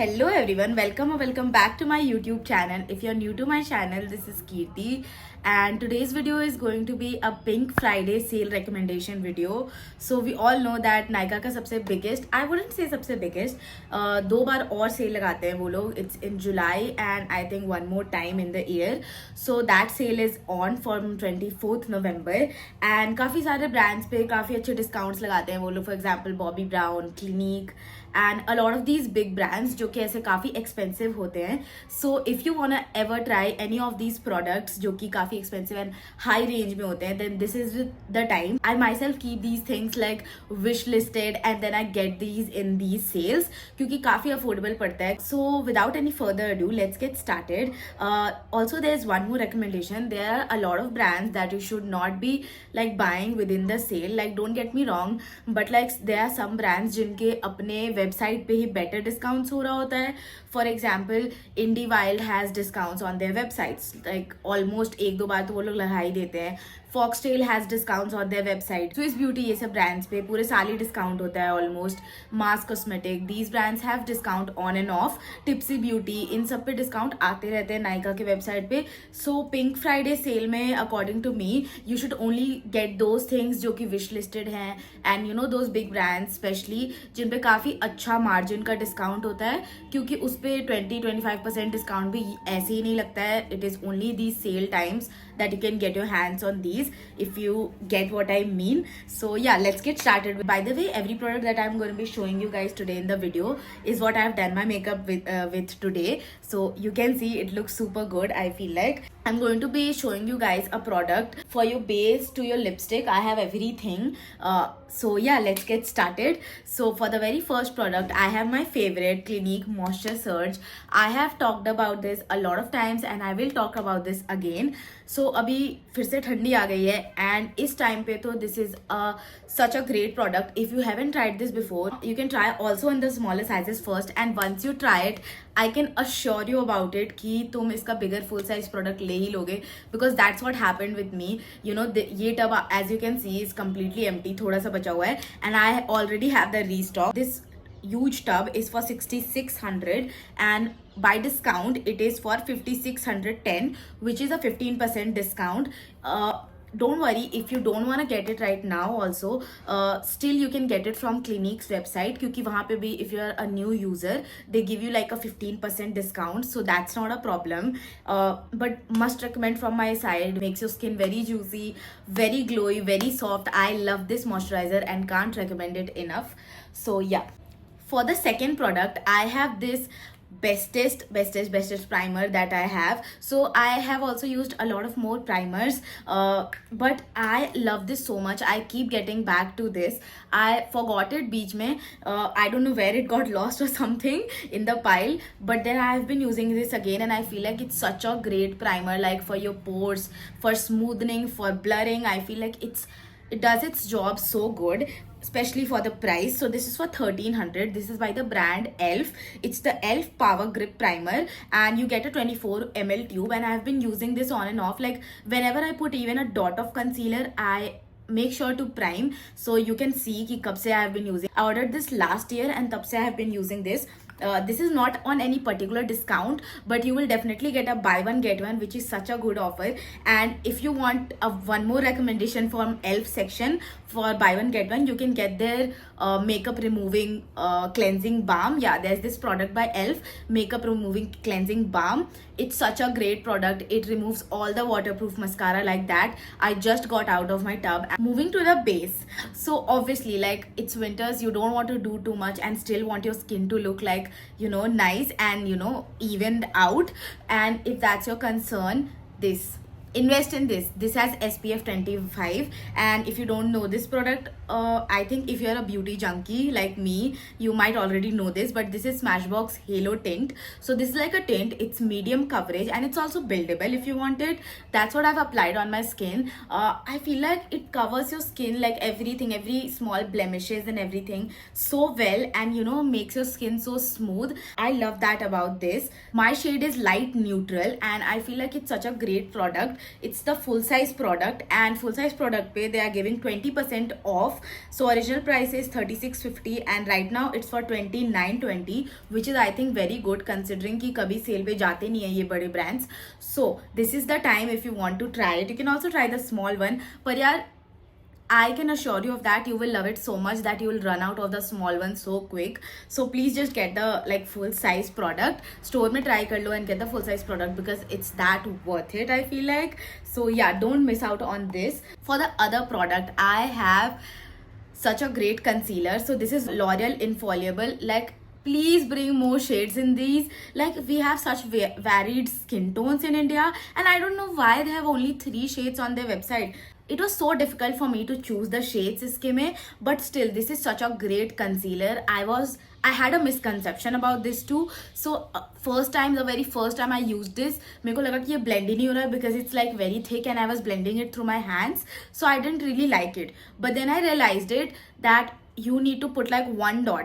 Hello everyone, welcome or welcome back to my YouTube channel. If you're new to my channel, this is Kirti and today's video is going to be a Pink Friday sale recommendation video. So we all know that Nykaa का सबसे biggest, I wouldn't say सबसे biggest, दो बार और sale लगाते हैं वो लोग. It's in July and I think one more time in the year. So that sale is on from 24th November and काफ़ी सारे brands पे काफ़ी अच्छे discounts लगाते हैं वो लोग. For example, Bobbi Brown, Clinique and a lot of these big brands जो कि ऐसे काफ़ी expensive होते हैं. So if you wanna ever try any of these products जो कि काफ़ी expensive and high range में होते हैं, then this is the time. I myself keep these things like wish listed and then I get these in these sales क्योंकि काफ़ी affordable पड़ता है. So without any further ado, let's get started. Also there's one more recommendation. There are a lot of brands that you should not be like buying within the sale. Like don't get me wrong, but like there are some brands जिनके अपने website पे ही better discounts हो रहा होता है. For example Inde Wild has discounts on their websites, like almost एक दो बार तो वो लोग लगा ही देते हैं. Foxtail has discounts on their website. Swiss beauty, ये सब ब्रांड्स पे पूरे साल ही डिस्काउंट होता है almost. Mass cosmetic, these brands have discount on and off. Tipsy beauty, इन सब पे डिस्काउंट आते रहते हैं नायका के वेबसाइट पे. सो पिंक फ्राइडे सेल में according to me you should only get those things जो कि विश लिस्टेड हैं and you know those big brands specially जिन पे काफ़ी अच्छा मार्जिन का डिस्काउंट होता है क्योंकि उस पर 20-25% डिस्काउंट भी ऐसे ही नहीं लगता है. It is only the sale times that you can get your hands on these, if you get what I mean. So yeah, let's get started. By the way, every product that I'm going to be showing you guys today in the video is what I've done my makeup with today. So you can see it looks super good. I feel like I'm going to be showing you guys a product for your base to your lipstick. I have everything. So yeah, let's get started. So for the very first product, I have my favorite Clinique Moisture Surge. I have talked about this a lot of times and I will talk about this again. So अभी फिर से ठंडी आ गई है and इस time पे तो this is such a great product. If you haven't tried this before, you can try also in the smaller sizes first and once you try it, I can assure you about it कि तुम इसका bigger full size product ले ही लोगे because that's what happened with me. You know, ये tub as you can see is completely empty, थोड़ा सा बचा हुआ है and I already have the restock. This huge tub is for 6600 and by discount it is for 5610, which is a 15% discount. Don't worry if you don't want to get it right now also, still you can get it from Clinique's website क्योंकि वहाँ पे भी if you're a new user they give you like a 15% discount, so that's not a problem. But must recommend from my side, makes your skin very juicy, very glowy, very soft. I love this moisturizer and can't recommend it enough. So yeah, for the second product I have this bestest primer that I have. So I have also used a lot of more primers, but I love this so much. I keep getting back to this. I forgot it beach mein. I don't know where it got lost or something in the pile, but then I have been using this again and I feel like it's such a great primer, like for your pores, for smoothing, for blurring. I feel like it does its job so good, especially for the price. So this is for 1300. This is by the brand elf. It's the elf power grip primer and you get a 24 ml tube and I've been using this on and off. Like whenever I put even a dot of concealer, I make sure to prime. So you can see कि कब से I have been using. I ordered this last year and तब से I have been using this. This is not on any particular discount, but you will definitely get a buy one get one, which is such a good offer. And if you want one more recommendation from elf section for buy one get one, you can get their makeup removing cleansing balm. Yeah, there's this product by elf, makeup removing cleansing balm. It's such a great product. It removes all the waterproof mascara like that. I just got out of my tub. Moving to the base, so obviously like it's winters, you don't want to do too much and still want your skin to look like, you know, nice and, you know, evened out. And if that's your concern, invest in this has SPF 25 and if you don't know this product, I think if you're a beauty junkie like me, you might already know this, but this is Smashbox Halo Tint. So this is like a tint, it's medium coverage and it's also buildable if you want it. That's what I've applied on my skin. I feel like it covers your skin, like everything, every small blemishes and everything so well, and you know, makes your skin so smooth. I love that about this. My shade is light neutral and I feel like it's such a great product. It's the full size product and full size product pe they are giving 20% off off. So original price is 36.50 and right now it's for 29.20, which is I think very good considering कि कभी cell पे जाते नहीं है ये बड़े brands. So this is the time if you want to try it. You can also try the small one. पर यार I can assure you of that you will love it so much that you will run out of the small one so quick. So please just get the like full size product. Store में try कर लो and get the full size product because it's that worth it, I feel like. So yeah, don't miss out on this. For the other product, I have such a great concealer. So this is L'Oreal Infallible. Like, please bring more shades in these. Like, we have such varied skin tones in India and I don't know why they have only 3 shades on their website. It was so difficult for me to choose the shades iske mein, but still this is such a great concealer. I had a misconception about this too. So the very first time I used this, मेरे को लगा कि ये blend ही नहीं हो रहा है because it's like very thick and I was blending it through my hands. So I didn't really like it. But then I realized that you need to put like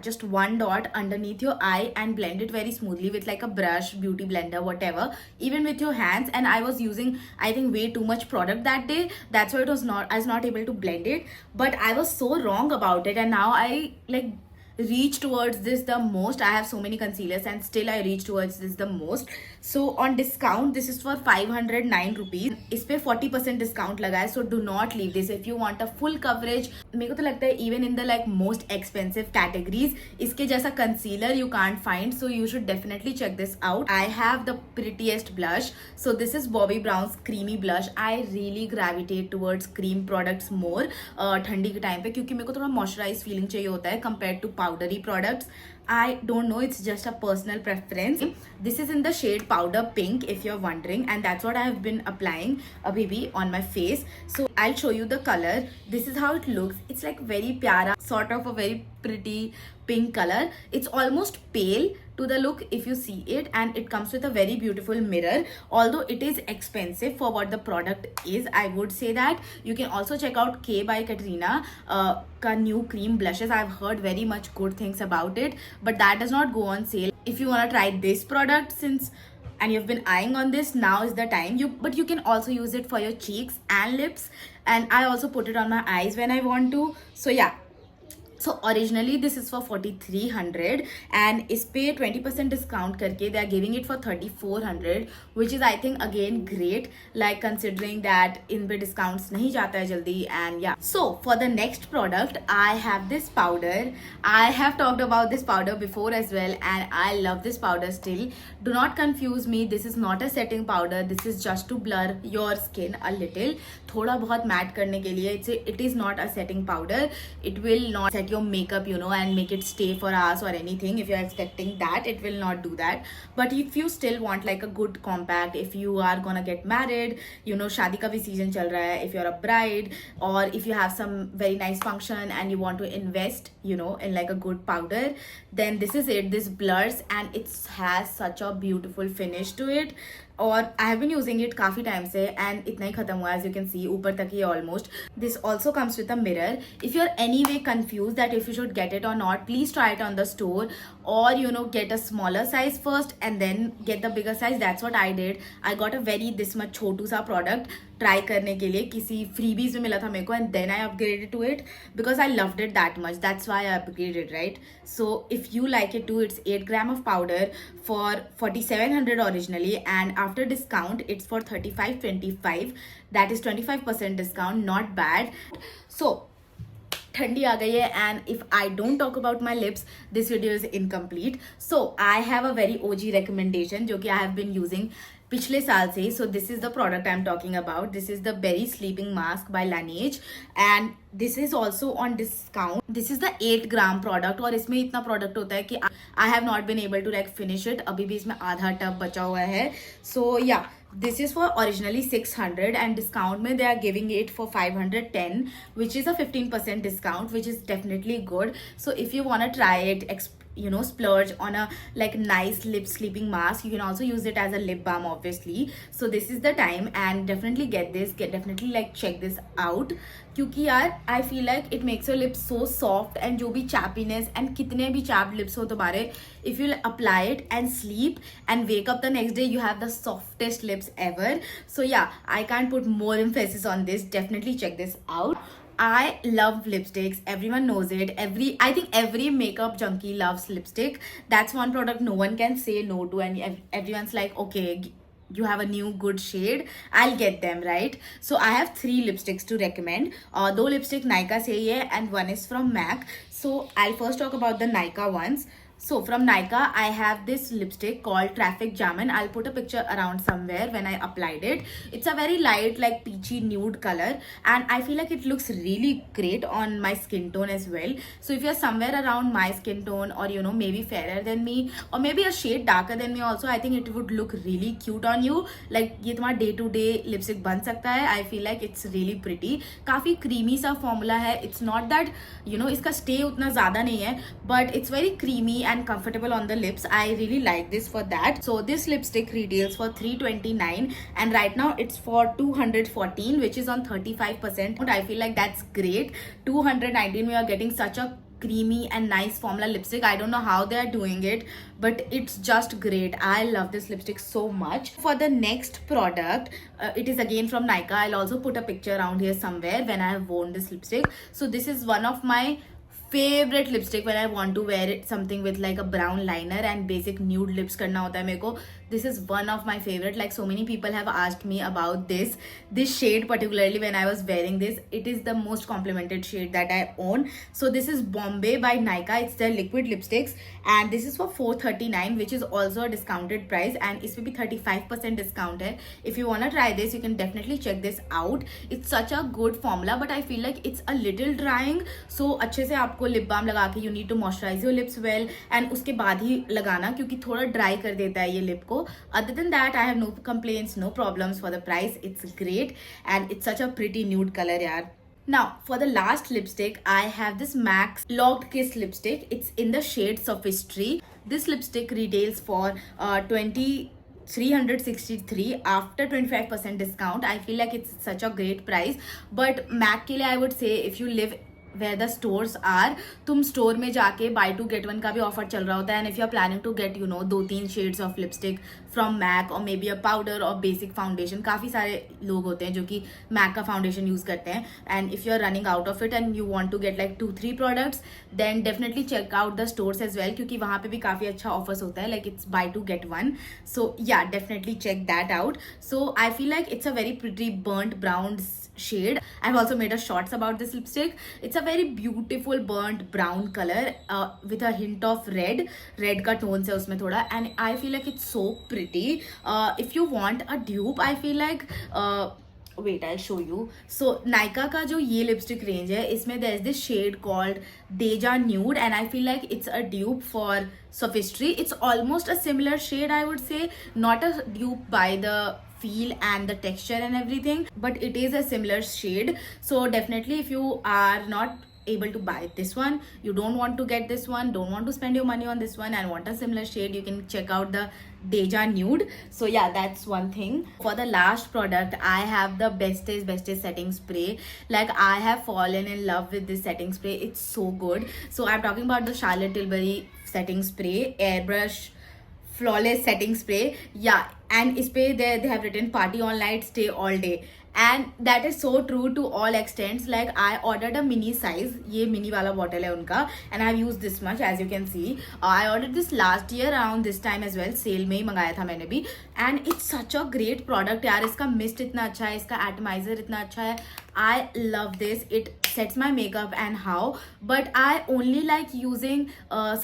just one dot underneath your eye and blend it very smoothly with like a brush, beauty blender, whatever, even with your hands. And I was using, I think, way too much product that day. That's why I was not able to blend it. But I was so wrong about it, and now I like reach towards this the most. I have so many concealers and still I reach towards this the most. So on discount, this is for 509 rupees. इस पे 40% discount लगा है. So do not leave this if you want a full coverage. मेरे को तो लगता है even in the like most expensive categories, इसके जैसा concealer you can't find. So you should definitely check this out. I have the prettiest blush. So this is Bobbi Brown's creamy blush. I really gravitate towards cream products more ठंडी के time पे, क्योंकि मेरे को थोड़ा moisturized feeling चाहिए होता है compared to powdery products. I don't know, it's just a personal preference. This is in the shade powder pink if you're wondering, and that's what I have been applying abhi bhi on my face. So I'll show you the color. This is how it looks. It's like very pyara, sort of a very pretty pink color. It's almost pale to the look if you see it, and it comes with a very beautiful mirror. Although it is expensive for what the product is, I would say that. You can also check out K by Katrina ka new cream blushes. I've heard very much good things about it, but that does not go on sale. If you want to try this product and you've been eyeing on this, now is the time. But you can also use it for your cheeks and lips, and I also put it on my eyes when I want to. So yeah. So originally this is for 4300 and इस पे 20% discount करके they are giving it for 3400, which is I think again great, like considering that इन पे discounts नहीं जाता है जल्दी. And yeah, so for the next product I have this powder. I have talked about this powder before as well and I love this powder still. Do not confuse me, this is not a setting powder. This is just to blur your skin a little, थोड़ा बहुत matte करने के लिए. It is not a setting powder. It will not set your makeup, and make it stay for hours or anything. If you're expecting that, it will not do that. But if you still want like a good compact, if you are gonna get married, शादी का भी season चल रहा है, if you're a bride, or if you have some very nice function and you want to invest, in like a good powder, then this is it. This blurs and it has such a beautiful finish to it. और I have been using it काफ़ी time से and इतना ही ख़त्म हुआ, as you can see ऊपर तक ही almost. This also comes with a mirror. If you're anyway confused that if you should get it or not, please try it on the store, or get a smaller size first and then get the bigger size. That's what I did. I got a very this much छोटू सा product try करने के लिए, किसी freebies में मिला था मेरे को, and then I upgraded to it because I loved it that much. That's why I upgraded, right? So if you like it too, it's 8 gram of powder for 4700 originally, and after discount it's for 3525. That is 25% discount. Not bad. So ठंडी आ गई है and if I don't talk about my lips, this video is incomplete. So I have a very OG recommendation जो कि I have been using पिछले साल से. So this is the product I'm talking about. This is the Berry Sleeping Mask by Laneige and this is also on discount. This is the 8 gram product और इसमें इतना product होता है कि I have not been able to like finish it. अभी भी इसमें आधा टब बचा हुआ है. So yeah, this is for originally 600 and discount में they are giving it for 510, which is a 15% discount, which is definitely good. So if you want to try it, splurge on a like nice lip sleeping mask. You can also use it as a lip balm obviously. So this is the time and definitely get this. Definitely like check this out क्योंकि यार I feel like it makes your lips so soft and जो भी chappiness and कितने भी chapped lips हो तुम्हारे, if you apply it and sleep and wake up the next day, you have the softest lips ever. So yeah, I can't put more emphasis on this. Definitely check this out. I love lipsticks. Everyone knows it. I think every makeup junkie loves lipstick. That's one product no one can say no to, and everyone's like, okay, you have a new good shade, I'll get them, right? So I have three lipsticks to recommend. दो lipstick Nykaa से ही है and one is from MAC. So I'll first talk about the Nykaa ones. So from Nykaa, I have this lipstick called Traffic Jamin. I'll put a picture around somewhere when I applied it. It's a very light, like peachy nude color, and I feel like it looks really great on my skin tone as well. So if you're somewhere around my skin tone, or you know, maybe fairer than me, or maybe a shade darker than me also, I think it would look really cute on you. Like ये तुम्हारा day to day lipstick बन सकता है. I feel like it's really pretty. काफी creamy सा formula है. It's not that you know इसका stay उतना ज़्यादा नहीं है, but it's very creamy and comfortable on the lips. I really like this for that. So this lipstick retails for $329 and right now it's for $214, which is on 35%. I feel like that's great. $219 we are getting such a creamy and nice formula lipstick. I don't know how they are doing it, but it's just great. I love this lipstick so much. For the next product, it is again from Nykaa. I'll also put a picture around here somewhere when I have worn this lipstick. So this is one of my favorite lipstick when I want to wear it something with like a brown liner and basic nude lips करना होता है मेरे को. This is one of my favorite. Like so many people have asked me about this shade particularly when I was wearing this. It is the most complimented shade that I own. So this is Bombay by Nykaa. It's their liquid lipsticks and this is for $439, which is also a discounted price and इसमें भी 35% discount है. If you wanna try this, you can definitely check this out. It's such a good formula, but I feel like it's a little drying. So अच्छे से आपको lip balm लगा के you need to moisturize your lips well and उसके बाद ही लगाना क्योंकि थोड़ा ड्राई कर देता है ये लिप को. Other than that, I have no complaints, no problems for the price. It's great and it's such a pretty nude color, yaar. Now, for the last lipstick, I have this MAC Locked Kiss lipstick. It's in the shade Sophistry. This lipstick retails for $363 after 25% discount. I feel like it's such a great price. But MAC के लिए I would say if you live where the stores are, तुम store में जाके buy 2 get 1 का भी offer चल रहा होता है. And if you are planning to get you know 2-3 shades of lipstick from MAC और मे बी अ पाउडर और बेसिक फाउंडेशन, काफ़ी सारे लोग होते हैं जो कि मैक का फाउंडेशन यूज़ करते हैं. And if you are running out of it and you want to get like 2-3 products, then definitely check out the stores as well क्योंकि वहाँ पे भी काफ़ी अच्छा ऑफर्स होता है. Like it's buy 2 get 1. So या definitely check that out. So I feel like it's a very pretty burnt brown shade. I've also made a shorts about this lipstick. It's a very beautiful burnt brown color with a hint of red का tones है उसमें थोड़ा, and I feel like it's so pretty. If you want a dupe, I feel like wait, I'll show you. So Nykaa का जो ये lipstick range है, इसमें there is this shade called Deja Nude and I feel like it's a dupe for Sophistry. It's almost a similar shade, I would say, not a dupe by the feel and the texture and everything, but it is a similar shade. So definitely if you are not able to buy this one, you don't want to get this one, don't want to spend your money on this one and want a similar shade, you can check out the Deja Nude. So yeah, that's one thing. For the last product, I have the bestest setting spray. Like I have fallen in love with this setting spray. It's so good. So I'm talking about the Charlotte Tilbury setting spray, airbrush flawless setting spray. Yeah, and इस पे they have written party all night, stay all day. And that is so true to all extents. Like I ordered a mini size, ये mini वाला bottle है उनका, and I've used this much as you can see. I ordered this last year around this time as well, sale में ही मंगाया था मैंने भी, and it's such a great product यार. इसका mist इतना अच्छा है, इसका atomizer इतना अच्छा है. I love this. It sets my makeup and how, but I only like using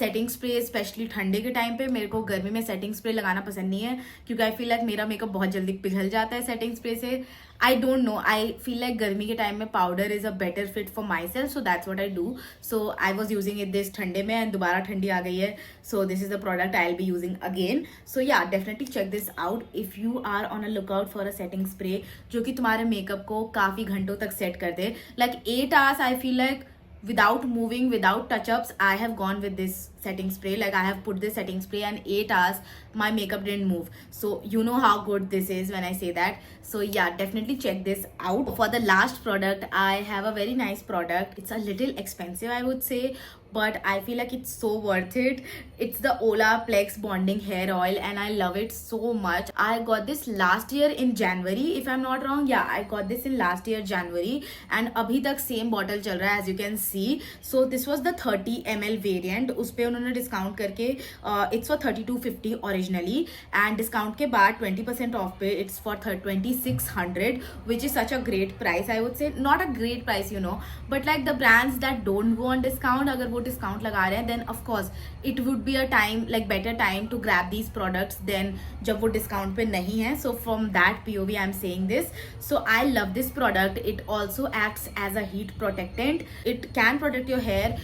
setting spray, especially ठंडे के टाइम पे. मेरे को गर्मी में setting spray लगाना पसंद नहीं है क्योंकि I feel like मेरा मेकअप बहुत जल्दी पिघल जाता है setting spray से. I don't know, I feel like गर्मी के टाइम में powder is a better fit for myself, so that's what I do. So I was using it this ठंडे में and दोबारा ठंडी आ गई है, so this is the product I'll be using again. So yeah, definitely check this out if you are on a lookout for a setting spray जो कि तुम्हारे makeup को काफ़ी घंटों तक सेट कर दे. Like 8 hours I feel like without moving, without touch-ups, I have gone with this setting spray. Like I have put this setting spray and 8 hours my makeup didn't move. So you know how good this is when I say that. So yeah, definitely check this out. For the last product, I have a very nice product. It's a little expensive, I would say, but I feel like it's so worth it. It's the Olaplex Bonding Hair Oil and I love it so much. I got this last year in January if I'm not wrong. Yeah, I got this in last year January and अभी तक same bottle चल रहा है as you can see. So this was the 30 ml variant. उस पे उन्होंने discount करके it's for 3250 originally and discount के बाद 20% off पे it's for 2600, which is such a great price. I would say not a great price, you know, but like the brands that don't go on discount, अगर वो discount लगा रहे हैं then of course it would be a time like better time to grab these products than जब वो discount पे नहीं है. So from that POV I'm saying this. So I love this product. It also acts as a heat protectant. It can protect your hair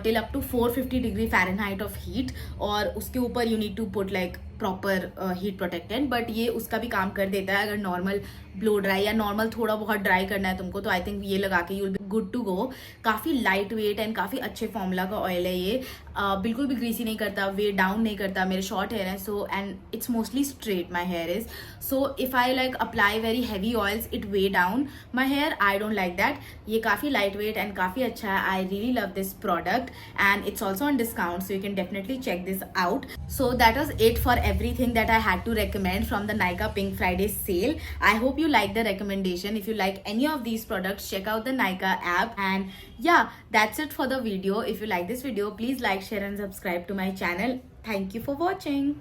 till up to 450 degree Fahrenheit of heat और उसके ऊपर you need to put like proper heat protectant, but ये उसका भी काम कर देता है. अगर नॉर्मल ब्लो ड्राई या नॉर्मल थोड़ा बहुत ड्राई करना है तुमको तो आई थिंक ये लगा के you will be good to go. काफ़ी लाइट वेट एंड काफ़ी अच्छे फॉर्मूला का ऑयल है ये. बिल्कुल भी ग्रीसी नहीं करता, वे डाउन नहीं करता. मेरे शॉर्ट हेयर है so and it's mostly straight my hair is. So if I like apply very heavy oils it weigh down my hair. I don't like that. ये काफ़ी लाइट वेट एंड काफ़ी अच्छा है. I really love this product and it's also on discount so you can definitely check this out. So that was it for everything that I had to recommend from the Nykaa Pink Friday sale. I hope you like the recommendation. If you like any of these products, check out the Nykaa app. And yeah, that's it for the video. If you like this video, please like, share and subscribe to my channel. Thank you for watching.